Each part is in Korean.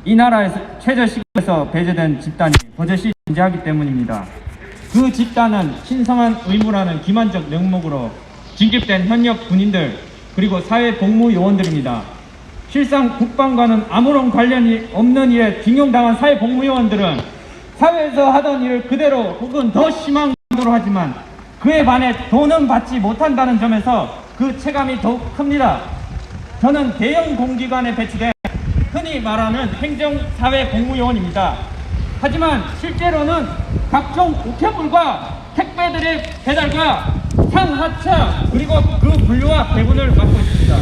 이 나라에서 최저시급에서 배제된 집단이 버젓이 존재하기 때문입니다. 그 집단은 신성한 의무라는 기만적 명목으로 징집된 현역 군인들 그리고 사회복무요원들입니다. 실상 국방과는 아무런 관련이 없는 일에 징용당한 사회복무요원들은 사회에서 하던 일을 그대로 혹은 더 심한 강도로 하지만 그에 반해 돈은 받지 못한다는 점에서 그 체감이 더욱 큽니다. 저는 대형 공기관에 배치된 흔히 말하는 행정사회복무요원입니다. 하지만 실제로는 각종 우편물과 택배들의 배달과 상하차 그리고 그 분류와 배분을 맡고 있습니다.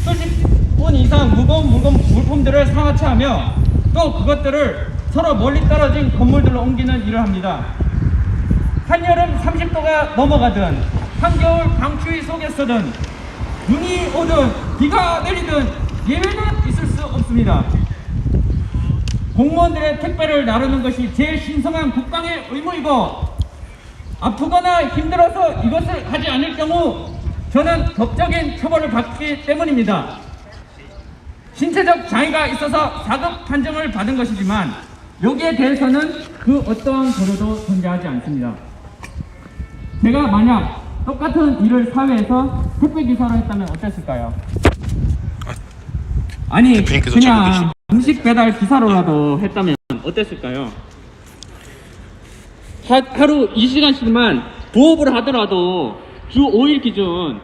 수십 분 이상 무거운 물품들을 상하차하며 또 그것들을 서로 멀리 떨어진 건물들로 옮기는 일을 합니다. 한여름 30도가 넘어가든 한겨울 강추위 속에서든 눈이 오든 비가 내리든 예외는 있을 수 없습니다. 공무원들의 택배를 나르는 것이 제일 신성한 국방의 의무이고 아프거나 힘들어서 이것을 하지 않을 경우 저는 법적인 처벌을 받기 때문입니다. 신체적 장애가 있어서 4급 판정을 받은 것이지만 여기에 대해서는 그 어떠한 고려도 존재하지 않습니다. 제가 만약 똑같은 일을 사회에서 택배기사로 했다면 어땠을까요? 아니 그냥 음식 배달 기사로라도 했다면 어땠을까요? 하루 2시간씩만 부업을 하더라도 주 5일 기준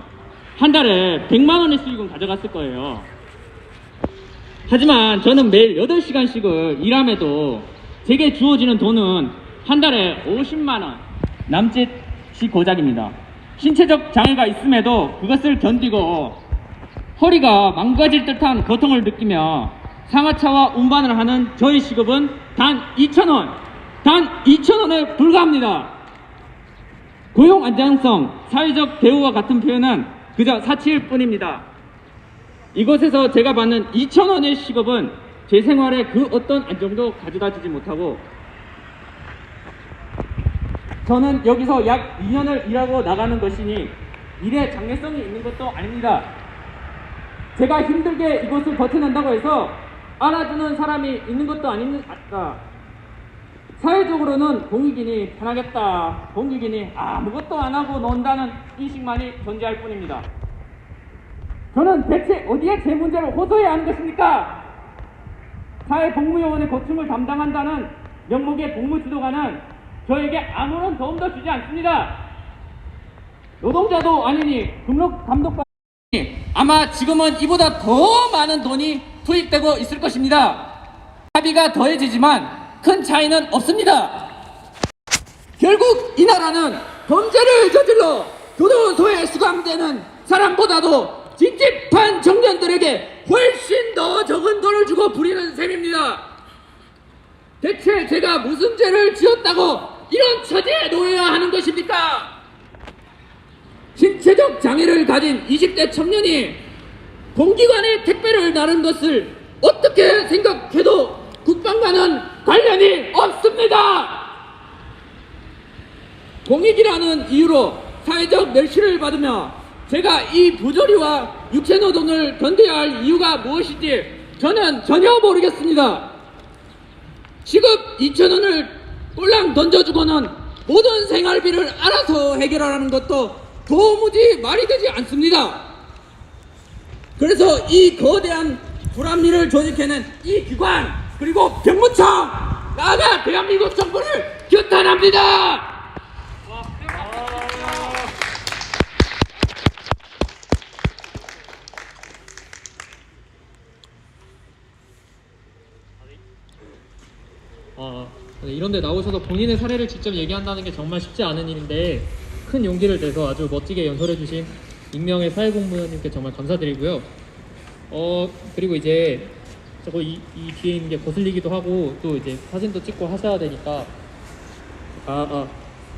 한 달에 100만 원의 수익은 가져갔을 거예요. 하지만 저는 매일 8시간씩을 일함에도 제게 주어지는 돈은 한 달에 50만 원 남짓이 고작입니다. 신체적 장애가 있음에도 그것을 견디고 허리가 망가질 듯한 고통을 느끼며 상하차와 운반을 하는 저의 시급은 단 2,000원, 단 2,000원에 불과합니다. 고용 안정성, 사회적 대우와 같은 표현은 그저 사치일 뿐입니다. 이곳에서 제가 받는 2,000원의 시급은 제 생활에 그 어떤 안정도 가져다주지 못하고 저는 여기서 약 2년을 일하고 나가는 것이니 일에 장래성이 있는 것도 아닙니다. 제가 힘들게 이곳을 버텨낸다고 해서 알아주는 사람이 있는 것도 아닙니다. 사회적으로는 공익이니 편하겠다, 공익이니 아무것도 안 하고 논다는 인식만이 존재할 뿐입니다. 저는 대체 어디에 제 문제를 호소해야 하는 것입니까? 사회복무요원의 고충을 담당한다는 명목의 복무지도관은 저에게 아무런 도움도 주지 않습니다. 노동자도 아니니 등록감독관이 아마 지금은 이보다 더 많은 돈이 투입되고 있을 것입니다. 합의가 더해지지만 큰 차이는 없습니다. 결국 이 나라는 범죄를 저질러 교도소에 수감되는 사람보다도 찝찝한 청년들에게 훨씬 더 적은 돈을 주고 부리는 셈입니다. 대체 제가 무슨 죄를 지었다고 이런 처지에 놓여야 하는 것입니까? 신체적 장애를 가진 20대 청년이 공기관의 택배를 나른 것을 어떻게 생각해도 국방과는 관련이 없습니다. 공익이라는 이유로 사회적 멸시를 받으며 제가 이 부조리와 육체노동을 견뎌야 할 이유가 무엇인지 저는 전혀 모르겠습니다. 시급 2,000원을 꼴랑 던져주고는 모든 생활비를 알아서 해결하라는 것도 도무지 말이 되지 않습니다. 그래서 이 거대한 불합리를 조직해낸 이 기관 그리고 병무청 나아가 대한민국 정부를 규탄합니다. 이런 데 나오셔서 본인의 사례를 직접 얘기한다는 게 정말 쉽지 않은 일인데 큰 용기를 내서 아주 멋지게 연설해 주신 익명의 사회공무원님께 정말 감사드리고요. 그리고 이제 저거 이 뒤에 있는 게 거슬리기도 하고 또 이제 사진도 찍고 하셔야 되니까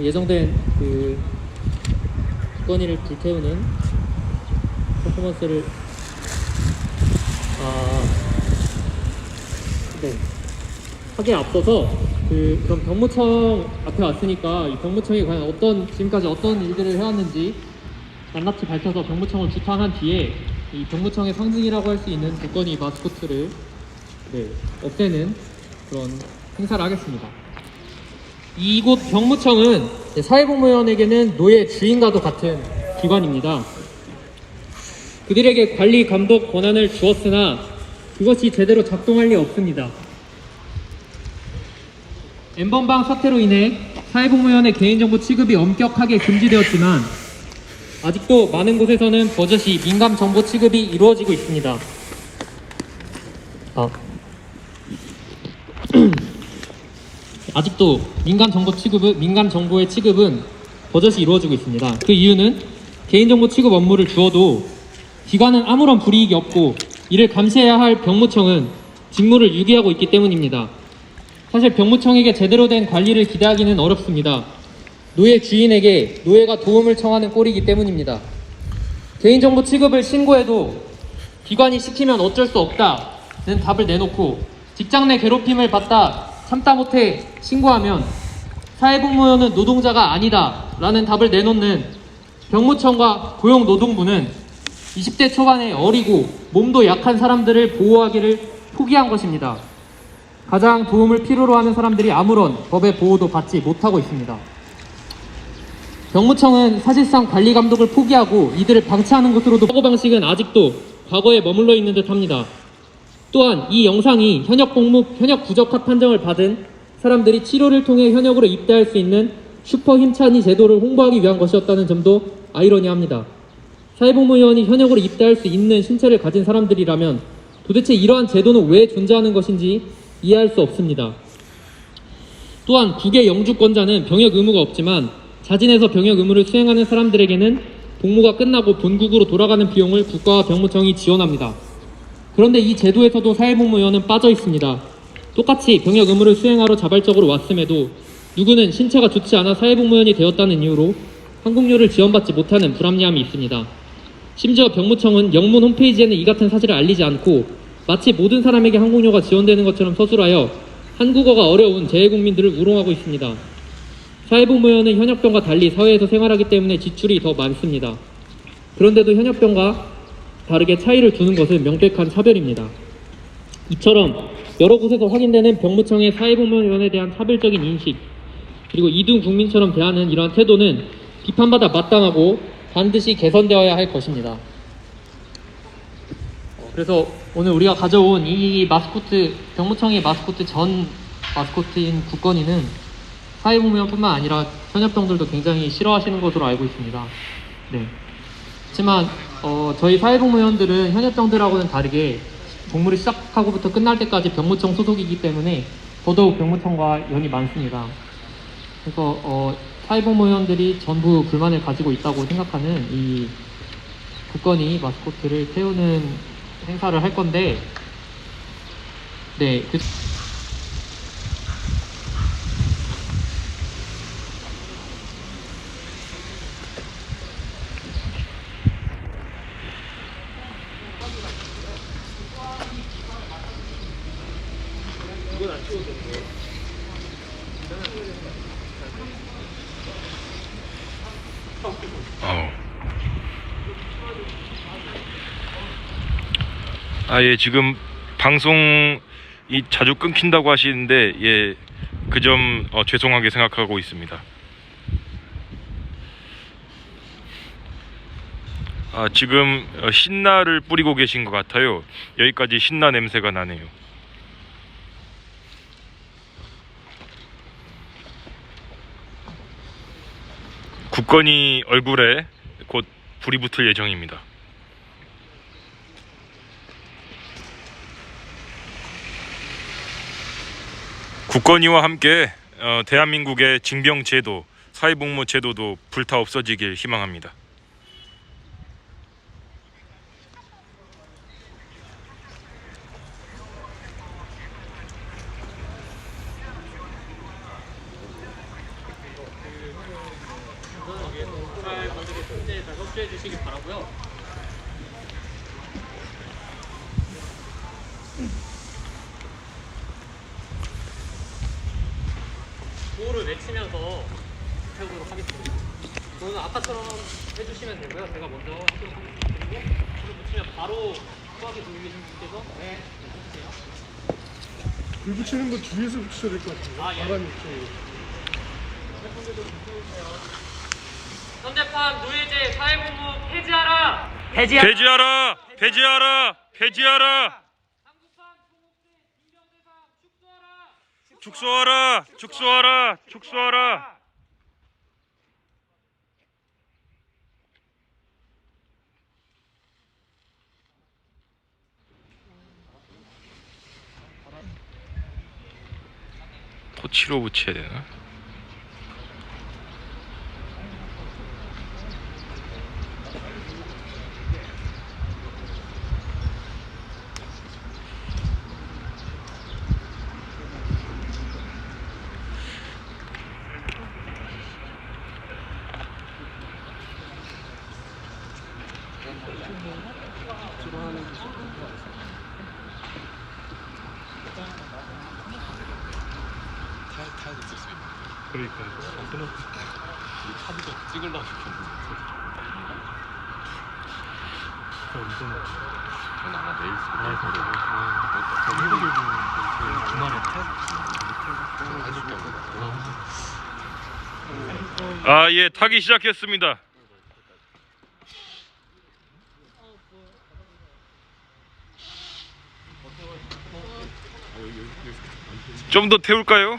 예정된 그 주거니를 불태우는 퍼포먼스를 하기에 앞서서 그럼 병무청 앞에 왔으니까 이 병무청이 과연 지금까지 어떤 일들을 해왔는지 낱낱이 밝혀서 병무청을 규탄한 뒤에 이 병무청의 상징이라고 할 수 있는 주거니 마스코트를 없애는 그런 행사를 하겠습니다. 이곳 병무청은 사회복무위원에게는 노예 주인과도 같은 기관입니다. 그들에게 관리 감독 권한을 주었으나 그것이 제대로 작동할 리 없습니다. N번방 사태로 인해 사회복무위원의 개인정보 취급이 엄격하게 금지되었지만 아직도 많은 곳에서는 버젓이 민감 정보 취급이 이루어지고 있습니다. 아직도 민감 정보의 취급은 버젓이 이루어지고 있습니다. 그 이유는 개인정보 취급 업무를 주어도 기관은 아무런 불이익이 없고 이를 감시해야 할 병무청은 직무를 유기하고 있기 때문입니다. 사실 병무청에게 제대로 된 관리를 기대하기는 어렵습니다. 노예 주인에게 노예가 도움을 청하는 꼴이기 때문입니다. 개인정보 취급을 신고해도 기관이 시키면 어쩔 수 없다는 답을 내놓고 직장 내 괴롭힘을 받다 참다 못해 신고하면 사회복무원은 노동자가 아니다 라는 답을 내놓는 병무청과 고용노동부는 20대 초반의 어리고 몸도 약한 사람들을 보호하기를 포기한 것입니다. 가장 도움을 필요로 하는 사람들이 아무런 법의 보호도 받지 못하고 있습니다. 병무청은 사실상 관리 감독을 포기하고 이들을 방치하는 것으로도 사고방식은 아직도 과거에 머물러 있는 듯합니다. 또한 이 영상이 현역 부적합 판정을 받은 사람들이 치료를 통해 현역으로 입대할 수 있는 슈퍼 힘찬이 제도를 홍보하기 위한 것이었다는 점도 아이러니합니다. 사회복무위원이 현역으로 입대할 수 있는 신체를 가진 사람들이라면 도대체 이러한 제도는 왜 존재하는 것인지 이해할 수 없습니다. 또한 국의 영주권자는 병역 의무가 없지만 자진해서 병역 의무를 수행하는 사람들에게는 복무가 끝나고 본국으로 돌아가는 비용을 국가와 병무청이 지원합니다. 그런데 이 제도에서도 사회복무위원은 빠져 있습니다. 똑같이 병역 의무를 수행하러 자발적으로 왔음에도 누구는 신체가 좋지 않아 사회복무위원이 되었다는 이유로 항공료를 지원받지 못하는 불합리함이 있습니다. 심지어 병무청은 영문 홈페이지에는 이 같은 사실을 알리지 않고 마치 모든 사람에게 항공료가 지원되는 것처럼 서술하여 한국어가 어려운 재외국민들을 우롱하고 있습니다. 사회복무위원은 현역병과 달리 사회에서 생활하기 때문에 지출이 더 많습니다. 그런데도 현역병과 다르게 차이를 두는 것은 명백한 차별입니다. 이처럼 여러 곳에서 확인되는 병무청의 사회복무위원에 대한 차별적인 인식, 그리고 이등 국민처럼 대하는 이러한 태도는 비판받아 마땅하고 반드시 개선되어야 할 것입니다. 그래서 오늘 우리가 가져온 이 마스코트, 병무청의 마스코트 전 마스코트인 국건이는 사회복무위원뿐만 아니라 현역병들도 굉장히 싫어하시는 것으로 알고 있습니다. 하지만 저희 사회복무위원들은 현역병들하고는 다르게 복무를 시작하고부터 끝날 때까지 병무청 소속이기 때문에 더더욱 병무청과 연이 많습니다. 그래서 사회복무위원들이 전부 불만을 가지고 있다고 생각하는 이 국건이 마스코트를 태우는 행사를 할 건데, 이건 안 찍어도 되는 거예요? 예, 지금 방송이 자주 끊긴다고 하시는데, 예, 그 점 죄송하게 생각하고 있습니다. 지금 신나를 뿌리고 계신 것 같아요. 여기까지 신나 냄새가 나네요. 국건이 얼굴에 곧 불이 붙을 예정입니다. 국건이와 함께 대한민국의 징병제도, 사회복무제도도 불타 없어지길 희망합니다. 협조해 주시기 바라고요. 구호를 외치면서 해보도록 하겠습니다. 저는 아까처럼 해주시면 되고요. 제가 먼저 하도록 하겠습니다. 그리고 불을 붙이면 바로 수학에 들고 계신 분께서 해주세요. 불 붙이는 거 주위에서 붙여야 될 것 같은데. 바람이 좀. 현대판 노예제 사회공무 폐지하라. 폐지하라! 폐지하라! 폐지하라! 축소하라! 축소하라! 축소하라! 토치로 붙여야 되나? 아, 예, 타기 시작했습니다. 좀 더 태울까요?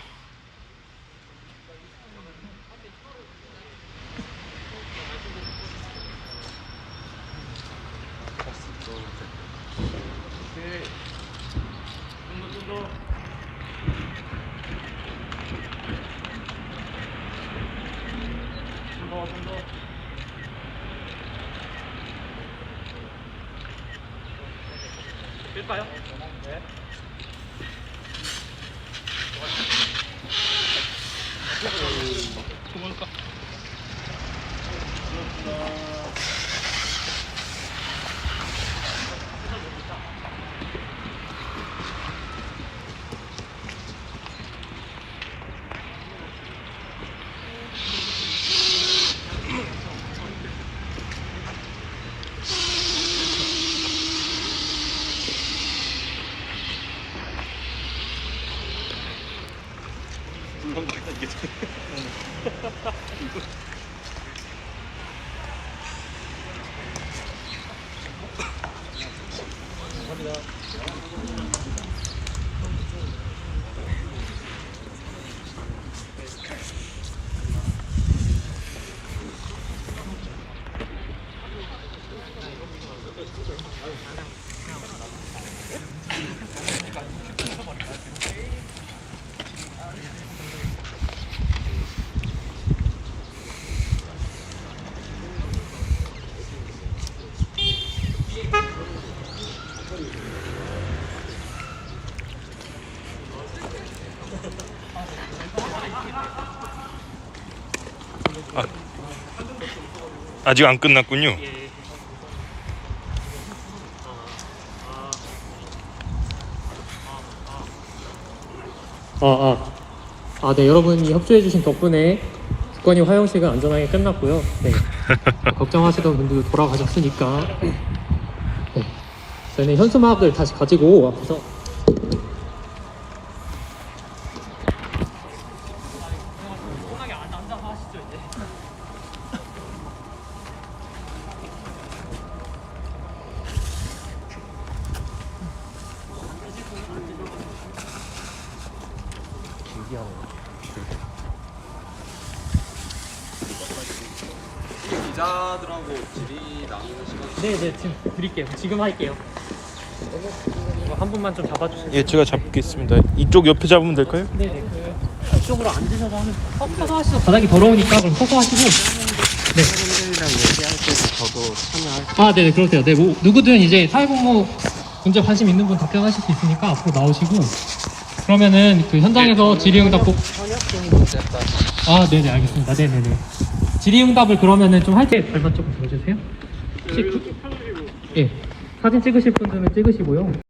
아직 안 끝났군요. 네, 여러분이 협조해주신 덕분에 국건이 화영식은 안전하게 끝났고요. 네. 걱정하시던 분들도 돌아가셨으니까. 네. 저희는 현수막을 다시 가지고 와서 기자들하고 질의 나누는 시간. 네, 지금 드릴게요. 지금 할게요. 이거 한 분만 좀 잡아주세요. 예, 제가 잡겠습니다. 이쪽 옆에 잡으면 될까요? 네네. 이쪽으로 앉으셔서 하면 서서 하시죠. 바닥이 더러우니까 그럼 서서 하시고. 네. 팬들이랑 얘기할 때 저도 참여할. 네네, 그러세요. 네, 뭐 누구든 이제 사회공무 문제 관심 있는 분 답변하실 수 있으니까 앞으로 나오시고. 그러면은 그 현장에서 질의응답 꼭. 현역생 문제다. 네네, 알겠습니다. 네네네. 질의응답을 그러면은 좀 할 때 발만 조금 들어주세요. 혹시 예, 사진 찍으실 분들은 찍으시고요.